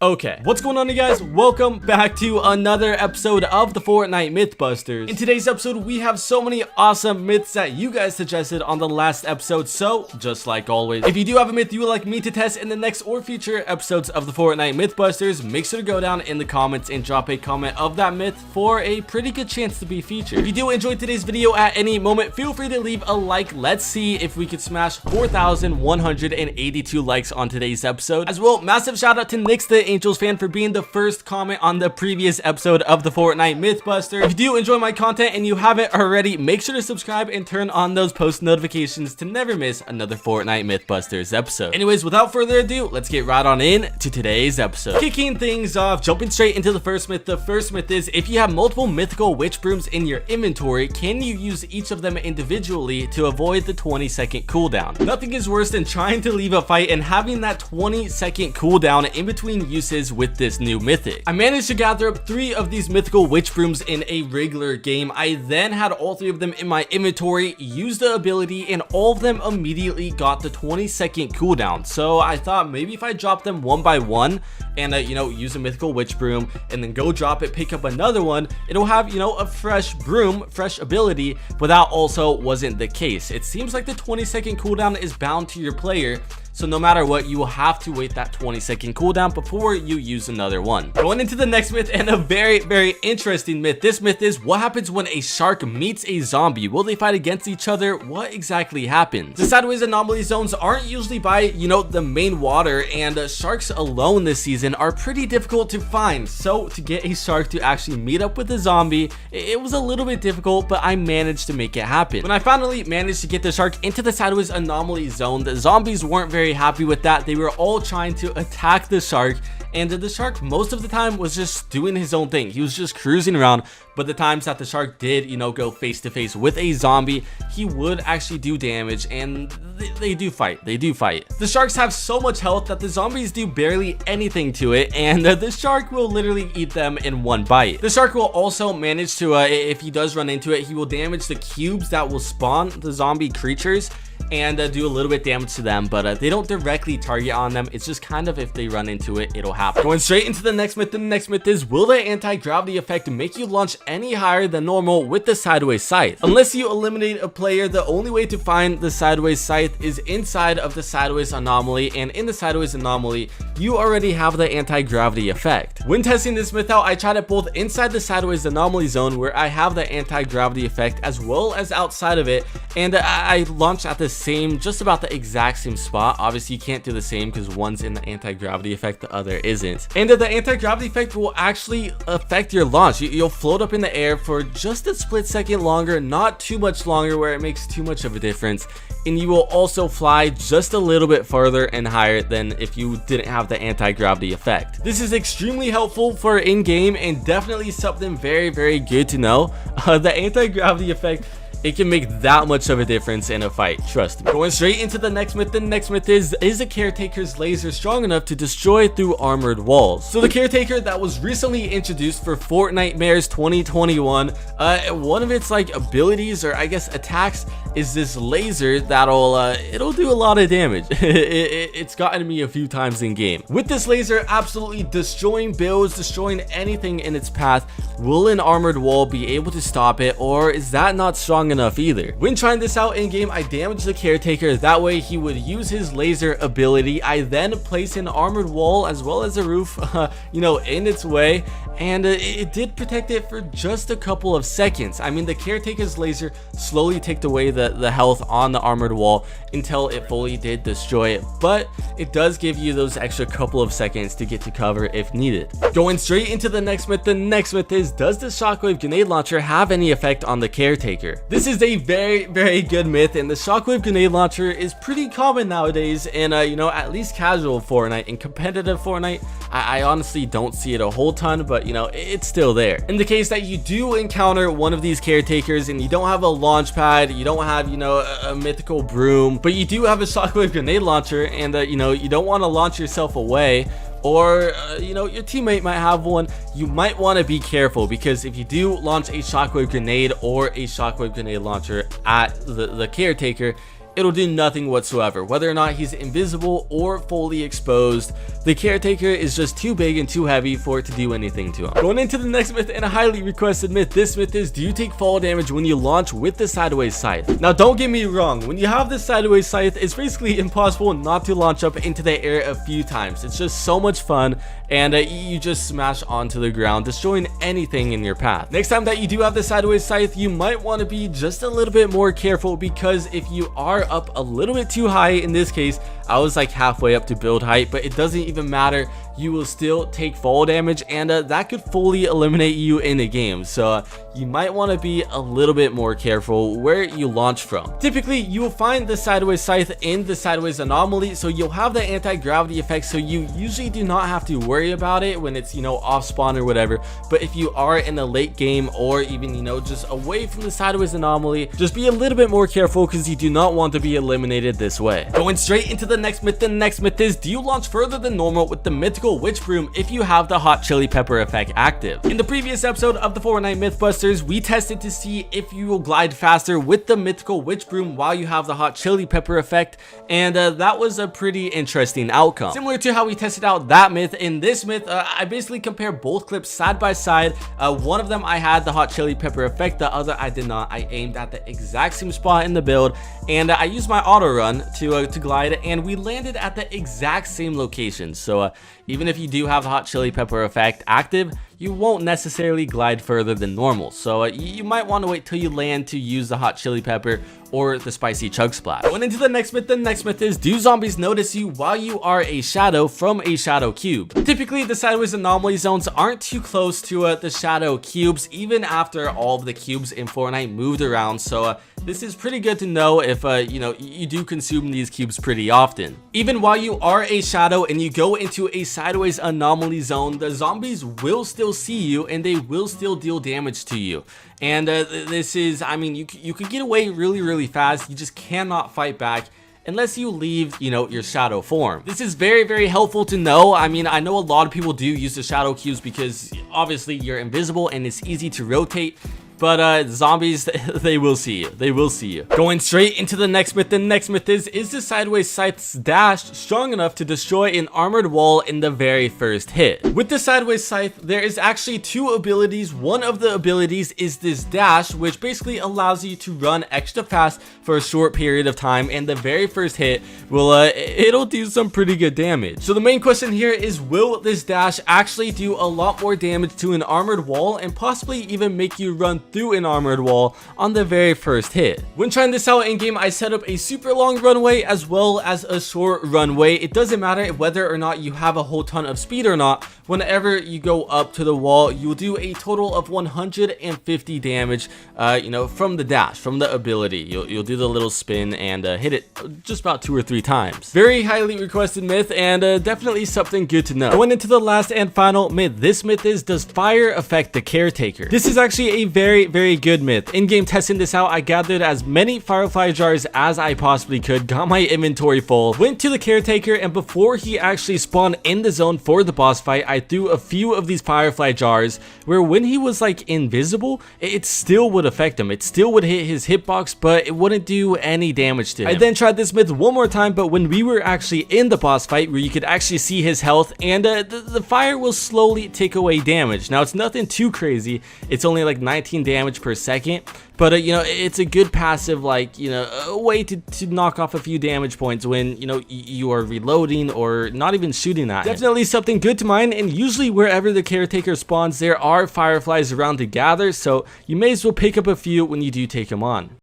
Okay, what's going on, you guys? Welcome back to another episode of the Fortnite Mythbusters. In today's episode, we have so many awesome myths that you guys suggested on the last episode, so just like always, if you do have a myth you would like me to test in the next or future episodes of the Fortnite Mythbusters, make sure to go down in the comments and drop a comment of that myth for a pretty good chance to be featured. If you do enjoy today's video at any moment, feel free to leave a like. Let's see if we could smash 4,182 likes on today's episode. As well, massive shout out to Nix the Angels fan for being the first comment on the previous episode of the Fortnite Mythbuster. If you do enjoy my content and you haven't already, make sure to subscribe and turn on those post notifications to never miss another Fortnite Mythbusters episode. Anyways, without further ado, let's get right on in to today's episode. Kicking things off, jumping straight into the first myth. The first myth is, if you have multiple mythical witch brooms in your inventory, can you use each of them individually to avoid the 20-second cooldown? Nothing is worse than trying to leave a fight and having that 20-second cooldown in between uses with this new mythic. I managed to gather up 3 of these mythical witch brooms in a regular game. I then had all 3 of them in my inventory, used the ability, and all of them immediately got the 20-second cooldown. So I thought maybe if I drop them one by one and use a mythical witch broom and then go drop it, pick up another one, it'll have a fresh broom, fresh ability. But that also wasn't the case. It seems like the 20-second cooldown is bound to your player, so no matter what, you will have to wait that 20-second cooldown before you use another one. Going into the next myth, and a very interesting myth. This myth is, what happens when a shark meets a zombie? Will they fight against each other? What exactly happens? The sideways anomaly zones aren't usually by, the main water, and sharks alone this season are pretty difficult to find. So to get a shark to actually meet up with a zombie, it was a little bit difficult, but I managed to make it happen. When I finally managed to get the shark into the sideways anomaly zone, the zombies weren't very happy with that. They were all trying to attack the shark, and the shark most of the time was just doing his own thing. He was just cruising around. But the times that the shark did go face to face with a zombie, he would actually do damage, and they do fight. The sharks have so much health that the zombies do barely anything to it, and the shark will literally eat them in one bite. The shark will also manage to, if he does run into it, he will damage the cubes that will spawn the zombie creatures and do a little bit damage to them, but they don't directly target on them. It's just kind of, if they run into it, it'll happen. Going straight into the next myth. The next myth is, will the anti-gravity effect make you launch any higher than normal with the sideways scythe? Unless you eliminate a player, the only way to find the sideways scythe is inside of the sideways anomaly, and in the sideways anomaly, you already have the anti-gravity effect. When testing this myth out, I tried it both inside the sideways anomaly zone, where I have the anti-gravity effect, as well as outside of it, and I launched at the just about the exact same spot. Obviously you can't do the same because one's in the anti-gravity effect, the other isn't, and the anti-gravity effect will actually affect your launch. You'll float up in the air for just a split second longer, not too much longer where it makes too much of a difference, and you will also fly just a little bit farther and higher than if you didn't have the anti-gravity effect. This is extremely helpful for in-game and definitely something very good to know. The anti-gravity effect, it can make that much of a difference in a fight, trust me. Going straight into the next myth. The next myth is a Caretaker's laser strong enough to destroy through armored walls? So the Caretaker that was recently introduced for Fortnite Mythbusters 2021, one of its abilities, or I guess attacks, is this laser that'll it'll do a lot of damage. It's gotten me a few times in game. With this laser absolutely destroying builds, destroying anything in its path, will an armored wall be able to stop it, or is that not strong enough either? When trying this out in game, I damaged the Caretaker. That way he would use his laser ability. I then place an armored wall as well as a roof in its way, and it did protect it for just a couple of seconds. I mean, the Caretaker's laser slowly ticked away the health on the armored wall until it fully did destroy it, but it does give you those extra couple of seconds to get to cover if needed. Going straight into the next myth. The next myth is, does the Shockwave Grenade launcher have any effect on the Caretaker? This is a very good myth, and the Shockwave Grenade launcher is pretty common nowadays in at least casual Fortnite. In competitive Fortnite, I honestly don't see it a whole ton, but it's still there. In the case that you do encounter one of these Caretakers and you don't have a launch pad, you don't have a mythical broom, but you do have a Shockwave Grenade launcher, and you don't want to launch yourself away, or your teammate might have one, you might want to be careful, because if you do launch a Shockwave Grenade or a Shockwave Grenade launcher at the Caretaker, it'll do nothing whatsoever. Whether or not he's invisible or fully exposed, the Caretaker is just too big and too heavy for it to do anything to him. Going into the next myth, and a highly requested myth, this myth is, do you take fall damage when you launch with the sideways scythe? Now don't get me wrong, when you have the sideways scythe, it's basically impossible not to launch up into the air a few times. It's just so much fun, and you just smash onto the ground, destroying anything in your path. Next time that you do have the sideways scythe, you might want to be just a little bit more careful, because if you are up a little bit too high, in this case I was like halfway up to build height, but it doesn't even matter, you will still take fall damage, and that could fully eliminate you in a game. So you might want to be a little bit more careful where you launch from. Typically you will find the sideways scythe in the sideways anomaly, so you'll have the anti-gravity effect, so you usually do not have to worry about it when it's, you know, off spawn or whatever. But if you are in the late game, or even, you know, just away from the sideways anomaly, just be a little bit more careful, because you do not want to be eliminated this way. Going straight into the next myth, the next myth is, do you launch further than normal with the mythical witch broom if you have the hot chili pepper effect active? In the previous episode of the Fortnite Mythbusters, we tested to see if you will glide faster with the mythical witch broom while you have the hot chili pepper effect, and that was a pretty interesting outcome. Similar to how we tested out that myth, in this myth I basically compare both clips side by side. One of them I had the hot chili pepper effect, the other I did not. I aimed at the exact same spot in the build, and I used my auto run to glide, and we landed at the exact same location. So even if you do have the hot chili pepper effect active, you won't necessarily glide further than normal. So you might want to wait till you land to use the hot chili pepper or the spicy chug splash. Going into the next myth is, do zombies notice you while you are a shadow from a shadow cube? Typically the sideways anomaly zones aren't too close to the shadow cubes, even after all of the cubes in Fortnite moved around. So this is pretty good to know if you know, you do consume these cubes pretty often. Even while you are a shadow and you go into a sideways anomaly zone, the zombies will still see you and they will still deal damage to you. And this is, I mean, you could get away really fast. You just cannot fight back unless you leave, you know, your shadow form. This is very helpful to know. I mean, I know a lot of people do use the shadow cubes because obviously you're invisible and it's easy to rotate. But zombies, they will see you. They will see you. Going straight into the next myth. The next myth is the sideways scythe's dash strong enough to destroy an armored wall in the very first hit? With the sideways scythe, there is actually two abilities. One of the abilities is this dash, which basically allows you to run extra fast for a short period of time, and the very first hit will it'll do some pretty good damage. So the main question here is, will this dash actually do a lot more damage to an armored wall and possibly even make you run through an armored wall on the very first hit? When trying this out in game, I set up a super long runway as well as a short runway. It doesn't matter whether or not you have a whole ton of speed or not. Whenever you go up to the wall, you will do a total of 150 damage, you know, from the dash, from the ability. You'll do the little spin and hit it just about 2 or 3 times. Very highly requested myth, and definitely something good to know. Going into the last and final myth. This myth is, does fire affect the Caretaker? This is actually a very good myth. In-game testing this out, I gathered as many firefly jars as I possibly could, got my inventory full, went to the Caretaker, and before he actually spawned in the zone for the boss fight, I threw a few of these firefly jars where when he was like invisible, it still would affect him. It still would hit his hitbox, but it wouldn't do any damage to him. I then tried this myth one more time, but when we were actually in the boss fight where you could actually see his health, and the fire will slowly take away damage. Now it's nothing too crazy. It's only like 19 damage per second, but you know, it's a good passive, like, you know, a way to knock off a few damage points when, you know, you are reloading or not even shooting at him. Definitely something good to mine, and usually wherever the Caretaker spawns, there are fireflies around to gather, so you may as well pick up a few when you do take him on.